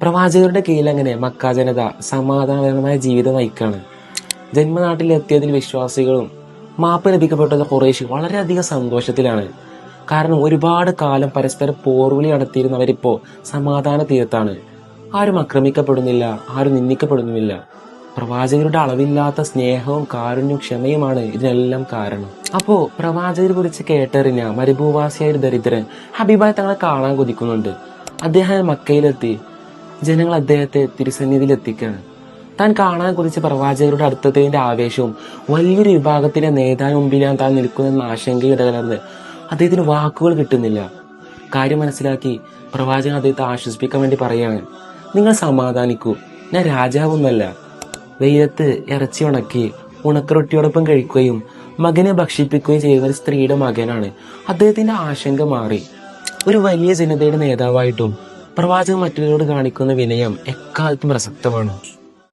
പ്രവാചകരുടെ കീഴിൽ അങ്ങനെ മക്ക ജനത സമാധാനപരമായ ജീവിതം നയിക്കാണ്. ജന്മനാട്ടിലെത്തിയതിൽ വിശ്വാസികളും മാപ്പ് ലഭിക്കപ്പെട്ട ഖുറൈശ് വളരെയധികം സന്തോഷത്തിലാണ്. കാരണം ഒരുപാട് കാലം പരസ്പരം പോർവിളി നടത്തിയിരുന്നവരിപ്പോ സമാധാന തീരത്താണ്. ആരും ആക്രമിക്കപ്പെടുന്നില്ല, ആരും നിന്ദിക്കപ്പെടുന്നുമില്ല. പ്രവാചകരുടെ അളവില്ലാത്ത സ്നേഹവും കാരുണ്യവും ക്ഷമയുമാണ് ഇതിനെല്ലാം കാരണം. അപ്പോ പ്രവാചകരെ കുറിച്ച് കേട്ടറിഞ്ഞ മരുഭൂവാസിയായ ഒരു ദരിദ്രൻ ഹബീബായി തങ്ങളെ കാണാൻ കൊതിക്കുന്നുണ്ട്. അദ്ദേഹം മക്കയിലെത്തി ജനങ്ങൾ അദ്ദേഹത്തെ തിരുസന്നിധിയിൽ എത്തിക്കുകയാണ്. താൻ കാണാൻ കുറിച്ച് പ്രവാചകരുടെ അടുത്തതിന്റെ ആവേശവും വലിയൊരു വിഭാഗത്തിന്റെ നേതാവിന് മുമ്പിലാണ് താൻ നിൽക്കുന്ന ആശങ്കയുടെ കലർന്ന് അദ്ദേഹത്തിന് വാക്കുകൾ കിട്ടുന്നില്ല. കാര്യം മനസ്സിലാക്കി പ്രവാചകൻ അദ്ദേഹത്തെ ആശ്വസിപ്പിക്കാൻ വേണ്ടി പറയാണ്, നിങ്ങൾ സമാധാനിക്കൂ, ഞാൻ രാജാവൊന്നല്ല. വെയിലത്ത് ഇറച്ചി ഉണക്കി ഉണക്കറൊട്ടിയോടൊപ്പം കഴിക്കുകയും മകനെ ഭക്ഷിപ്പിക്കുകയും ചെയ്യുന്ന ഒരു സ്ത്രീയുടെ മകനാണ്. അദ്ദേഹത്തിന്റെ ആശങ്ക മാറി. ഒരു വലിയ ജനതയുടെ നേതാവായിട്ടും പ്രവാചകൻ മറ്റുള്ളവരോട് കാണിക്കുന്ന വിനയം എക്കാലത്തും പ്രസക്തമാണ്.